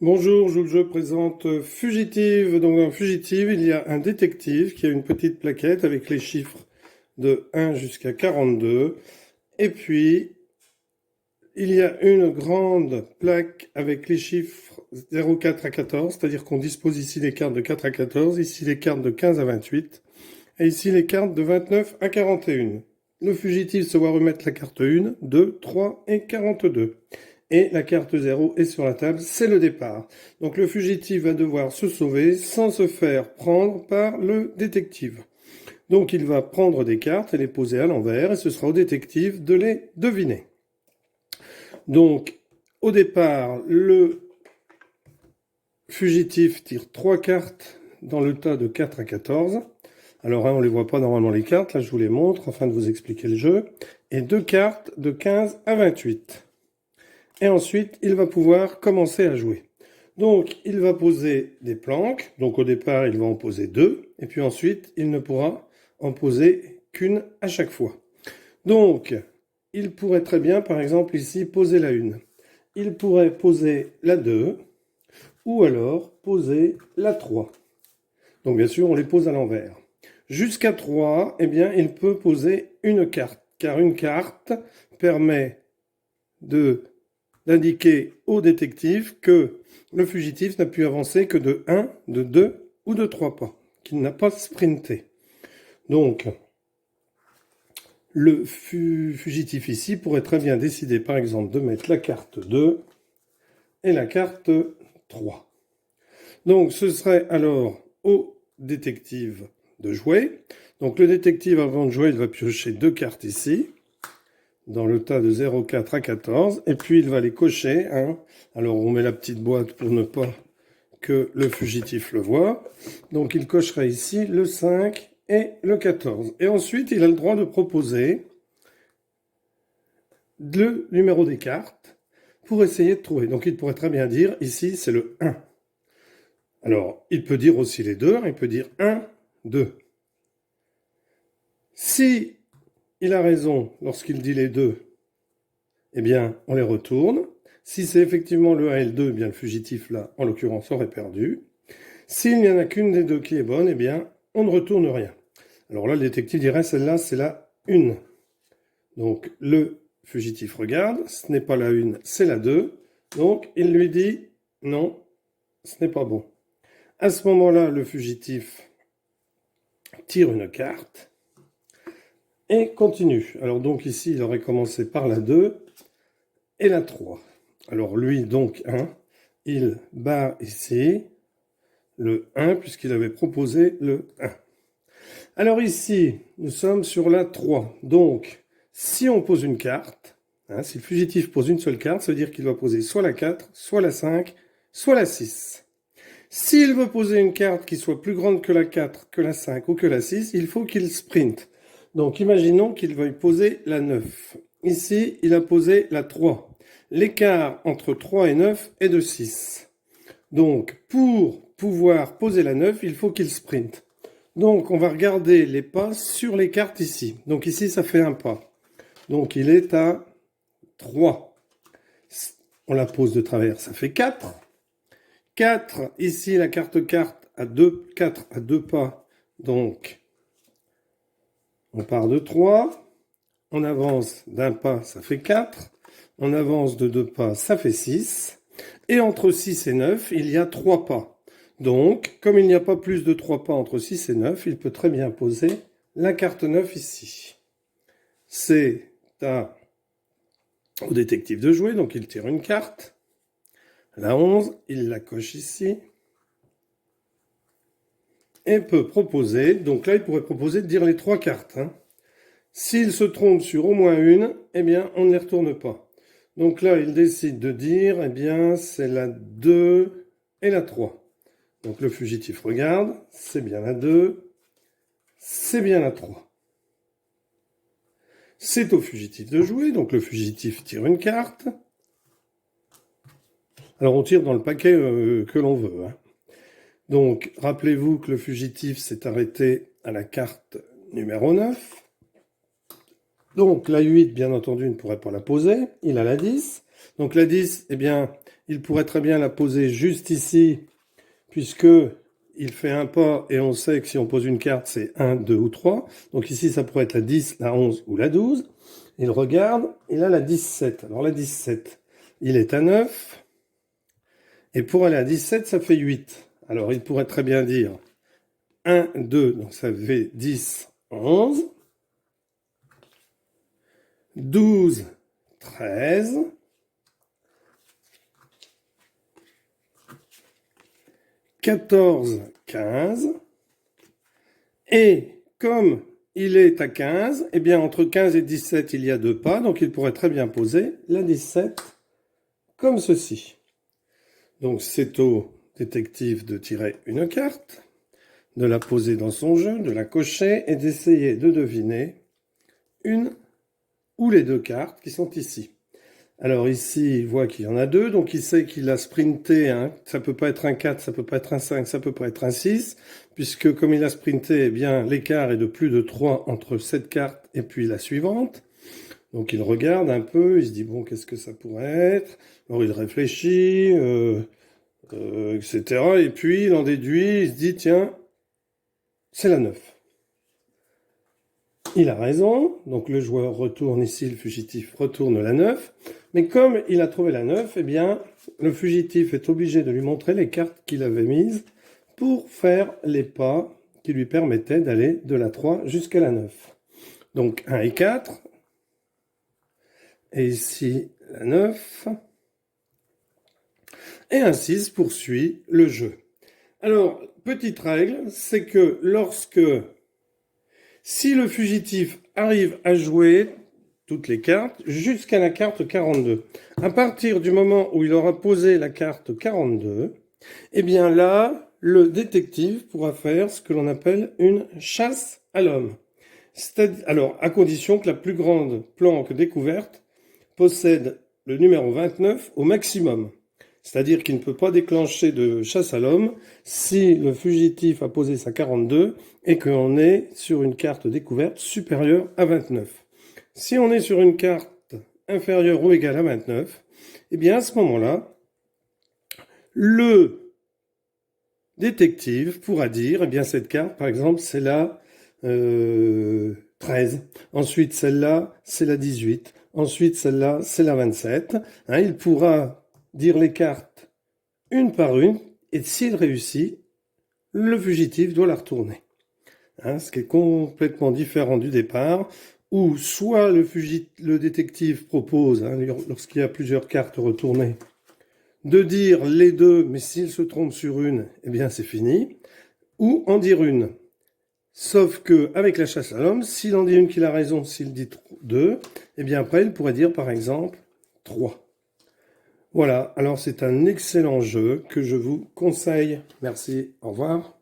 Bonjour, je présente Fugitive. Donc dans Fugitive, il y a un détective qui a une petite plaquette avec les chiffres de 1 jusqu'à 42. Et puis, il y a une grande plaque avec les chiffres 04 à 14, c'est-à-dire qu'on dispose ici les cartes de 4 à 14, ici les cartes de 15 à 28, et ici les cartes de 29 à 41. Le fugitif se voit remettre la carte 1, 2, 3 et 42. Et la carte 0 est sur la table, c'est le départ. Donc le fugitif va devoir se sauver sans se faire prendre par le détective. Donc il va prendre des cartes et les poser à l'envers et ce sera au détective de les deviner. Donc au départ, le fugitif tire 3 cartes dans le tas de 4 à 14. Alors on ne les voit pas normalement les cartes, là je vous les montre afin de vous expliquer le jeu. Et 2 cartes de 15 à 28. Et ensuite, il va pouvoir commencer à jouer. Donc, il va poser des planques. Donc, au départ, il va en poser 2. Et puis ensuite, il ne pourra en poser qu'une à chaque fois. Donc, il pourrait très bien, par exemple, ici, poser la 1. Il pourrait poser la 2. Ou alors, poser la 3. Donc, bien sûr, on les pose à l'envers. Jusqu'à 3, eh bien, il peut poser une carte. Car une carte permet d'indiquer au détective que le fugitif n'a pu avancer que de 1, de 2 ou de 3 pas, qu'il n'a pas sprinté. Donc, le fugitif ici pourrait très bien décider par exemple de mettre la carte 2 et la carte 3. Donc, ce serait alors au détective de jouer. Donc, le détective, avant de jouer, il va piocher 2 cartes ici, dans le tas de 0,4 à 14, et puis il va les cocher. Alors on met la petite boîte pour ne pas que le fugitif le voie. Donc il cochera ici le 5 et le 14. Et ensuite il a le droit de proposer le numéro des cartes pour essayer de trouver. Donc il pourrait très bien dire, ici c'est le 1. Alors il peut dire aussi les 2, il peut dire 1, 2. Si il a raison lorsqu'il dit les 2, eh bien, on les retourne. Si c'est effectivement le 1 et le 2, eh bien, le fugitif, là, en l'occurrence, aurait perdu. S'il n'y en a qu'une des deux qui est bonne, eh bien, on ne retourne rien. Alors là, le détective dirait, celle-là, c'est la 1. Donc, le fugitif regarde, ce n'est pas la 1, c'est la 2. Donc, il lui dit, non, ce n'est pas bon. À ce moment-là, le fugitif tire une carte et continue. Alors donc ici, il aurait commencé par la 2 et la 3. Alors lui, donc, il bat ici le 1 puisqu'il avait proposé le 1. Alors ici, nous sommes sur la 3. Donc, si on pose une carte, si le fugitif pose une seule carte, ça veut dire qu'il va poser soit la 4, soit la 5, soit la 6. S'il veut poser une carte qui soit plus grande que la 4, que la 5 ou que la 6, il faut qu'il sprinte. Donc imaginons qu'il veuille poser la 9. Ici, il a posé la 3. L'écart entre 3 et 9 est de 6. Donc, pour pouvoir poser la 9, il faut qu'il sprinte. Donc, on va regarder les pas sur les cartes ici. Donc ici, ça fait un pas. Donc, il est à 3. On la pose de travers, ça fait 4. 4, ici, la carte à 2, 4 à 2 pas. Donc, on part de 3. On avance d'un pas, ça fait 4. On avance de 2 pas, ça fait 6. Et entre 6 et 9, il y a 3 pas. Donc, comme il n'y a pas plus de 3 pas entre 6 et 9, il peut très bien poser la carte 9 ici. C'est au détective de jouer, donc il tire une carte. La 11, il la coche ici. Et peut proposer, donc là il pourrait proposer de dire les 3 cartes. S'il se trompe sur au moins une, eh bien on ne les retourne pas. Donc là, il décide de dire, eh bien, c'est la 2 et la 3. Donc le fugitif regarde, c'est bien la 2, c'est bien la 3. C'est au fugitif de jouer, donc le fugitif tire une carte. Alors on tire dans le paquet que l'on veut. Donc rappelez-vous que le fugitif s'est arrêté à la carte numéro 9. Donc la 8, bien entendu, ne pourrait pas la poser. Il a la 10. Donc la 10, eh bien, il pourrait très bien la poser juste ici, puisque il fait un pas et on sait que si on pose une carte, c'est 1, 2 ou 3. Donc ici, ça pourrait être la 10, la 11 ou la 12. Il regarde, il a la 17. Alors la 17, il est à 9. Et pour aller à 17, ça fait 8. Alors il pourrait très bien dire 1, 2, donc ça fait 10, 11. 12, 13. 14, 15. Et comme il est à 15, eh bien entre 15 et 17, il y a 2 pas, donc il pourrait très bien poser la 17 comme ceci. Donc c'est au détective de tirer une carte, de la poser dans son jeu, de la cocher et d'essayer de deviner une ou les 2 cartes qui sont ici. Alors ici, il voit qu'il y en a 2, donc il sait qu'il a sprinté. Ça peut pas être un 4, ça peut pas être un 5, ça peut pas être un 6, puisque comme il a sprinté, eh bien l'écart est de plus de 3 entre cette carte et puis la suivante. Donc il regarde un peu, il se dit bon, qu'est-ce que ça pourrait être? Alors il réfléchit, etc. Et puis il en déduit, il se dit tiens, c'est la 9. Il a raison, donc le joueur retourne ici, le fugitif retourne la 9, mais comme il a trouvé la 9, eh bien, le fugitif est obligé de lui montrer les cartes qu'il avait mises pour faire les pas qui lui permettaient d'aller de la 3 jusqu'à la 9. Donc 1 et 4, et ici la 9, et un 6 poursuit le jeu. Alors, petite règle, c'est que si le fugitif arrive à jouer toutes les cartes jusqu'à la carte 42, à partir du moment où il aura posé la carte 42, eh bien là, le détective pourra faire ce que l'on appelle une chasse à l'homme. Alors, à condition que la plus grande planque découverte possède le numéro 29 au maximum. C'est-à-dire qu'il ne peut pas déclencher de chasse à l'homme si le fugitif a posé sa 42 et qu'on est sur une carte découverte supérieure à 29. Si on est sur une carte inférieure ou égale à 29, eh bien à ce moment-là, le détective pourra dire, eh bien cette carte, par exemple, c'est la 13. Ensuite, celle-là, c'est la 18. Ensuite, celle-là, c'est la 27. Il pourra dire les cartes une par une, et s'il réussit, le fugitif doit la retourner. Ce qui est complètement différent du départ, où soit le détective propose, lorsqu'il y a plusieurs cartes retournées, de dire les 2, mais s'il se trompe sur une, eh bien c'est fini, ou en dire une. Sauf que avec la chasse à l'homme, s'il en dit une qu'il a raison, s'il dit 2, eh bien après il pourrait dire par exemple 3. Voilà, alors c'est un excellent jeu que je vous conseille. Merci, au revoir.